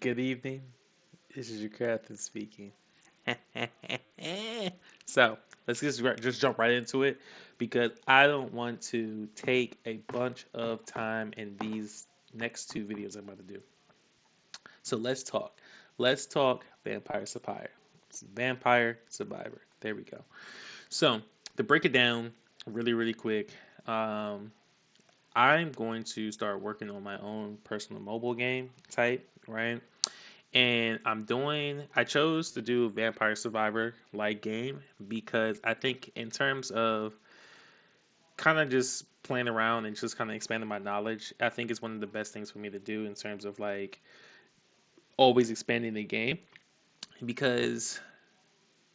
Good evening. This is your captain speaking. So let's just jump right into it because I don't want to take a bunch of time in these next two videos I'm about to do. So let's talk. Let's talk Vampire Survivor. Vampire Survivor. There we go. So to break it down really quick, um, I'm going to start working on my own personal mobile game type, right? And I chose to do Vampire Survivor like game because I think in terms of kind of just playing around and just kind of expanding my knowledge, I think it's one of the best things for me to do in terms of like always expanding the game because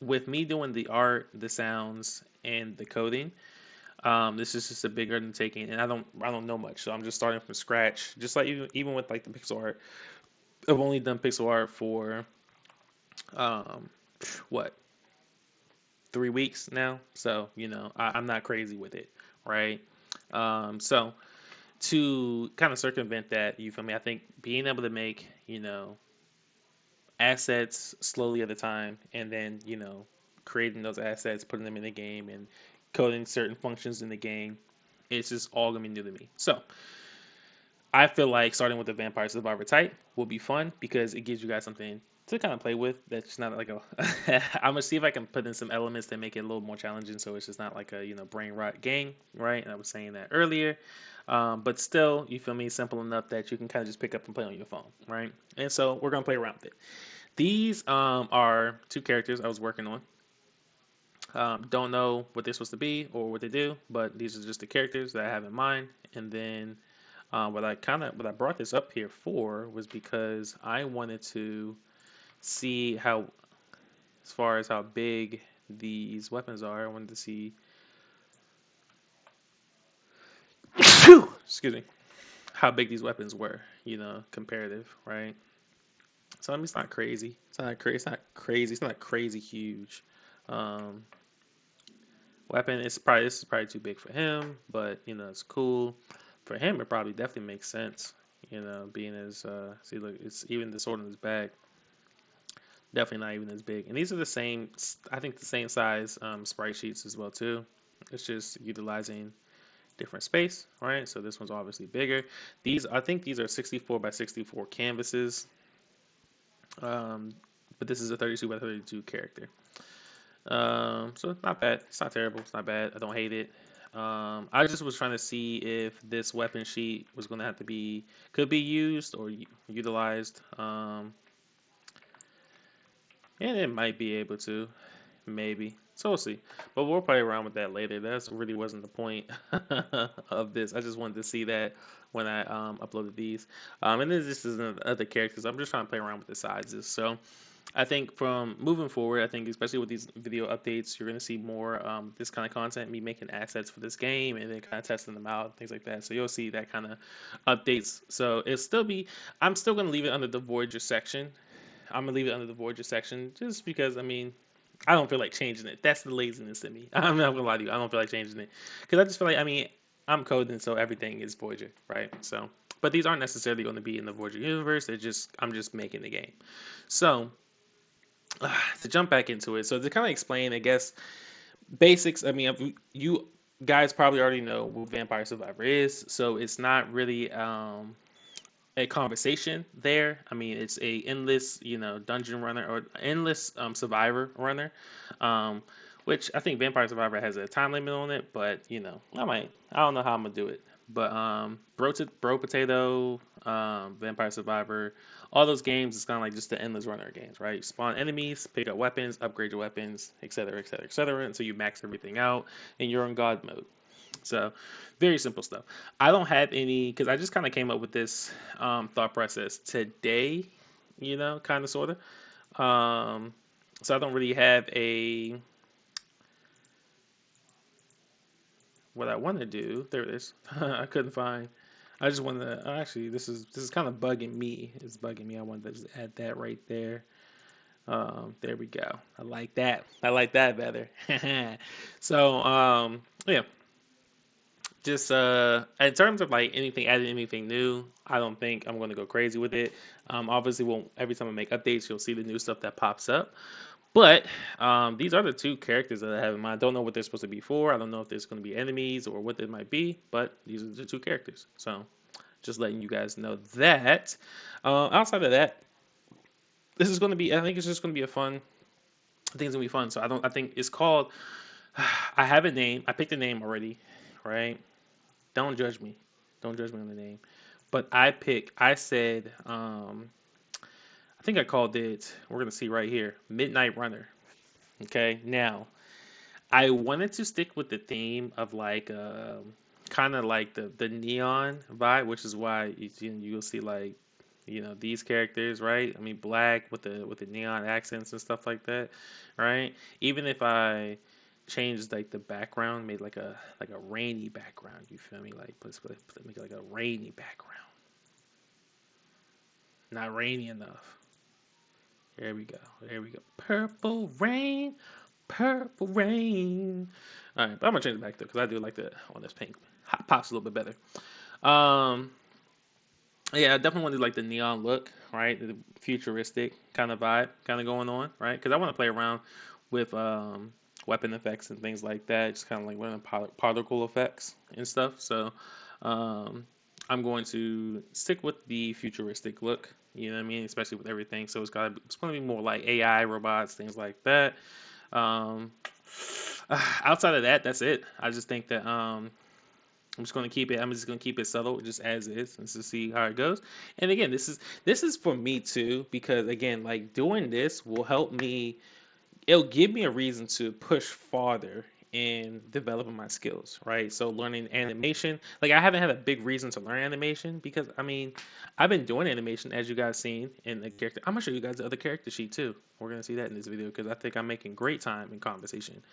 with me doing the art, the sounds, and the coding, this is just a big undertaking, and I don't know much, so I'm just starting from scratch. Just like even with like the pixel art, I've only done pixel art for um, what 3 weeks now, so I'm not crazy with it, right? So to kind of circumvent that, you feel me? I think being able to make assets slowly at a time, and then creating those assets, putting them in the game, and coding certain functions in the game, it's just all gonna be new to me. So I feel like starting with the Vampire Survivor type will be fun because it gives you guys something to kind of play with. That's not like a. I'm gonna see if I can put in some elements that make it a little more challenging, so it's just not like a brain rot game, right? And I was saying that earlier, but still, you feel me, simple enough that you can kind of just pick up and play on your phone, right? And so we're gonna play around with it. These are two characters I was working on. Don't know what they're supposed to be or what they do, but these are just the characters that I have in mind, and then what I brought this up here for was because I wanted to see how, as far as how big these weapons are, I wanted to see, excuse me, how big these weapons were, comparative, right? So I mean, it's not crazy. It's not crazy. It's not crazy. It's not crazy huge. Um, Weapon. This is probably too big for him, but it's cool for him. It probably definitely makes sense. Being as see, look, it's even the sword in his bag. Definitely not even as big. And these are the same, I think the same size sprite sheets as well too. It's just utilizing different space, right? So this one's obviously bigger. I think these are 64 by 64 canvases, um, but this is a 32 by 32 character. So it's not bad. It's not terrible. It's not bad. I don't hate it. I just was trying to see if this weapon sheet was going to have to could be used or utilized. And it might be able to. Maybe. So we'll see. But we'll play around with that later. That really wasn't the point of this. I just wanted to see that when I uploaded these. And then this is other characters. I'm just trying to play around with the sizes. So I think from moving forward, I think especially with these video updates, you're going to see more this kind of content, me making assets for this game and then kind of testing them out, things like that. So you'll see that kind of updates. So I'm still going to leave it under the Voyager section. I'm gonna leave it under the Voyager section just because I mean I don't feel like changing it. That's the laziness in me. I'm not gonna lie to you. I don't feel like changing it because I just feel like I mean I'm coding, so everything is Voyager, right? So, but these aren't necessarily going to be in the Voyager universe. I'm just making the game. So to jump back into it, so to kind of explain, I guess basics. I mean, you guys probably already know what Vampire Survivor is, so it's not really a conversation there. I mean, it's a endless, dungeon runner or endless survivor runner, um, which I think Vampire Survivor has a time limit on it. But I don't know how I'm gonna do it. But Bro Potato, Vampire Survivor, all those games, it's kind of like just the endless runner games, right? Spawn enemies, pick up weapons, upgrade your weapons, etc., etc., etc., until you max everything out, and you're in God mode. So, very simple stuff. I don't have any because I just kind of came up with this thought process today, kind of sort of. So I don't really have a what I want to do. There it is. I couldn't find. I just wanted to actually this is kind of bugging me. It's bugging me. I wanted to just add that right there. There we go. I like that. I like that better. So yeah. just in terms of like anything adding anything new, I don't think I'm going to go crazy with it. Obviously, won't every time I make updates, you'll see the new stuff that pops up. But these are the two characters that I have in mind. I don't know what they're supposed to be for. I don't know if there's going to be enemies or what they might be. But these are the two characters. So just letting you guys know that. Outside of that, this is going to be. I think it's just going to be a fun. I think it's gonna be fun. So I don't. I think it's called. I have a name. I picked a name already, right? Don't judge me. Don't judge me on the name. But I said, I think I called it, we're going to see right here, Midnight Runner. Okay. Now, I wanted to stick with the theme of like, kind of like the neon vibe, which is why you'll see like, these characters, right? I mean, black with the neon accents and stuff like that, right? Even if I changed like the background, made like a rainy background. You feel me? Like make it like a rainy background, not rainy enough. There we go. There we go. Purple rain, purple rain. All right, but I'm gonna change it back though because I do like the one that's pink. Hot pops a little bit better. Um, yeah, I definitely want to do like the neon look, right? The futuristic kind of vibe, kind of going on, right? Because I want to play around with weapon effects and things like that, just kind of like running particle effects and stuff. So um, I'm going to stick with the futuristic look. You know what I mean? Especially with everything. So it's going to be more like AI, robots, things like that. Um, outside of that, that's it. I just think that I'm just gonna keep it. I'm just gonna keep it subtle, just as is, and to see how it goes. And again, this is for me too, because again, like doing this will help me. It'll give me a reason to push farther in developing my skills, right? So learning animation, like I haven't had a big reason to learn animation because I mean, I've been doing animation as you guys seen in the character. I'm gonna show you guys the other character sheet too. We're gonna see that in this video because I think I'm making great time in conversation.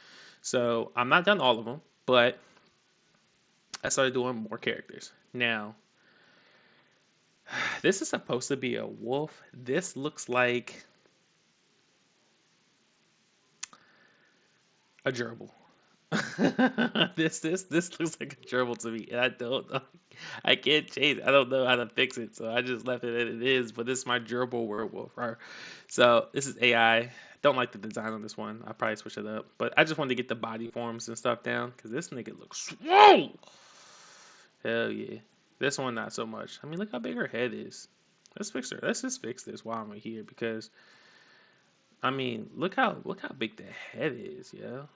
So I'm not done all of them, but I started doing more characters. Now, this is supposed to be a wolf. This looks like a gerbil. This looks like a gerbil to me, and I don't know. I can't change it. I don't know how to fix it, so I just left it as it is. But this is my gerbil werewolf. Right? So this is AI. Don't like the design on this one. I probably switch it up, but I just wanted to get the body forms and stuff down because this nigga looks swole. Hell yeah. This one not so much. I mean, look how big her head is. Let's fix her. Let's just fix this while I'm here because I mean, look how big the head is, yo.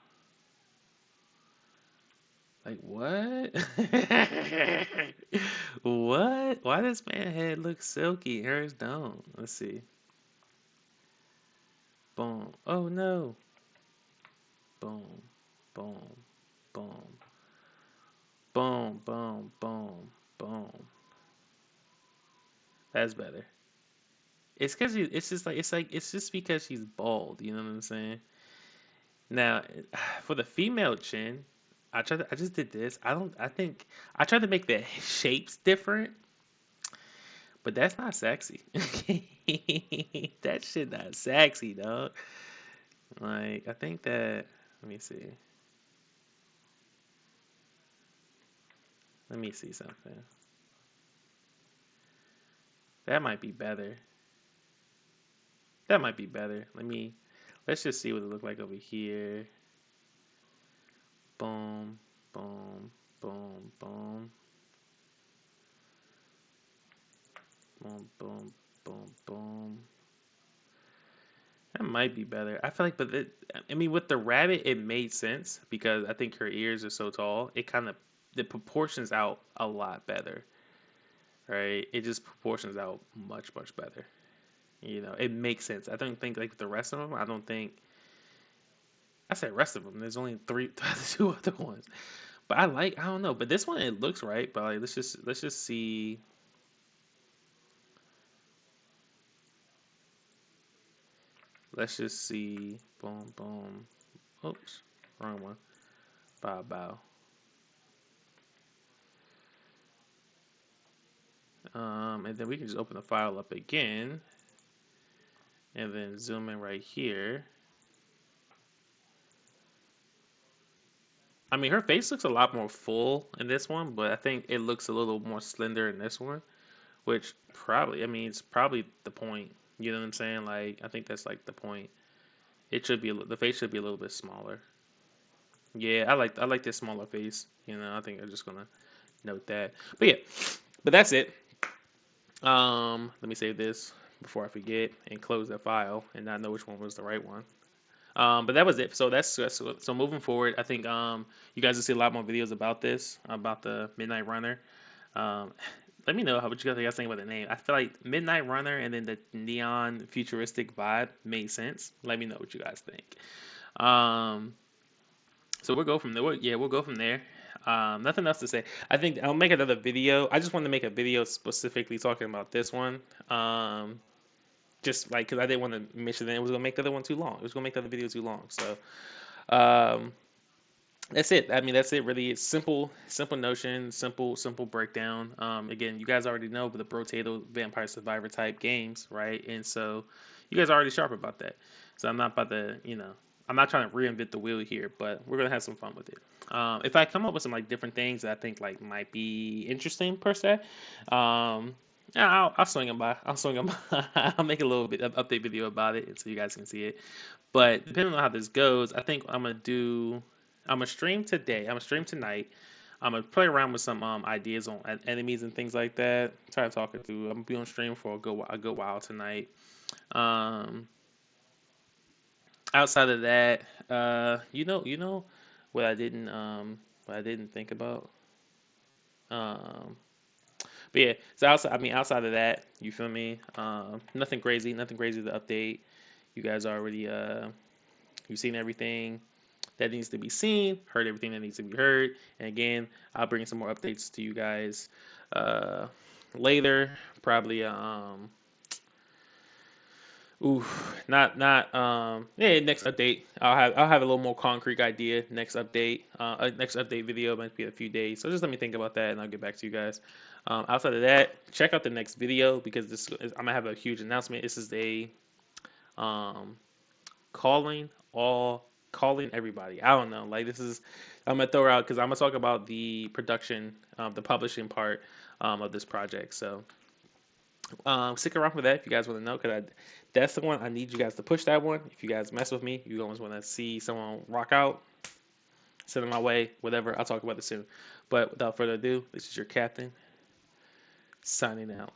Like what? What? Why does man head look silky? Hers don't. Let's see. Boom. Oh no. Boom. Boom. Boom. Boom. Boom. Boom. Boom. That's better. It's because it's just because she's bald. You know what I'm saying? Now, for the female chin, I just did this. I think I tried to make the shapes different, but that's not sexy. That shit not sexy, dog. Like, I think that, let me see. Let me see something. That might be better. That might be better. Let's just see what it look like over here. Boom, boom, boom, boom, boom, boom, boom, boom. That might be better. I feel like, I mean, with the rabbit, it made sense because I think her ears are so tall. It kind of the proportions out a lot better, right? It just proportions out much better. It makes sense. I don't think like the rest of them. I don't think I said rest of them. There's only three, two other ones. But I don't know. But this one it looks right. But like, let's just see. Let's just see. Boom, boom. Oops, wrong one. Bow, bow. And then we can just open the file up again, and then zoom in right here. I mean, her face looks a lot more full in this one, but I think it looks a little more slender in this one, which probably, I mean, it's probably the point. You know what I'm saying? Like, I think that's like the point. It should be the face should be a little bit smaller. Yeah, I like this smaller face. I think I'm just gonna note that. But yeah, but that's it. Let me save this before I forget and close that file and not know which one was the right one. But that was it. So so moving forward, I think you guys will see a lot more videos about this, about the Midnight Runner. Um, let me know what you guys think about the name. I feel like Midnight Runner and then the neon futuristic vibe made sense. Let me know what you guys think. Um, so we'll go from there. Yeah, we'll go from there. Nothing else to say. I think I'll make another video. I just want to make a video specifically talking about this one. Just like because I didn't want to mention that it was gonna make the other one too long. It was gonna make the other video too long. So um, that's it. I mean, that's it. Really, it's simple notion, simple breakdown. Again, you guys already know, but the Brotato Vampire Survivor type games, right? And so you guys are already sharp about that. So I'm not about to, I'm not trying to reinvent the wheel here, but we're gonna have some fun with it. If I come up with some like different things that I think like might be interesting per se, um, yeah, I'll swing them by. I'll swing them by. I'll make a little bit of update video about it so you guys can see it. But depending on how this goes, I think I'm gonna stream today. I'm gonna stream tonight. I'm gonna play around with some ideas on enemies and things like that. Try to talk it through. I'm gonna be on stream for a good while tonight. Um, Outside of that, what I didn't think about. Um, but yeah, so outside of that, you feel me? Nothing crazy to update. You guys already you've seen everything that needs to be seen, heard everything that needs to be heard. And again, I'll bring some more updates to you guys uh, later. Probably, not yeah. Next update, I'll have a little more concrete idea. Next update video might be a few days. So just let me think about that, and I'll get back to you guys. Outside of that, check out the next video because I'm gonna have a huge announcement. This is a um calling all calling everybody. I don't know. Like this is I'm gonna throw out because I'm gonna talk about the production, the publishing part of this project. So stick around for that if you guys want to know because that's the one I need you guys to push that one. If you guys mess with me, you always want to see someone rock out, send them my way, whatever. I'll talk about it soon. But without further ado, this is your captain signing out.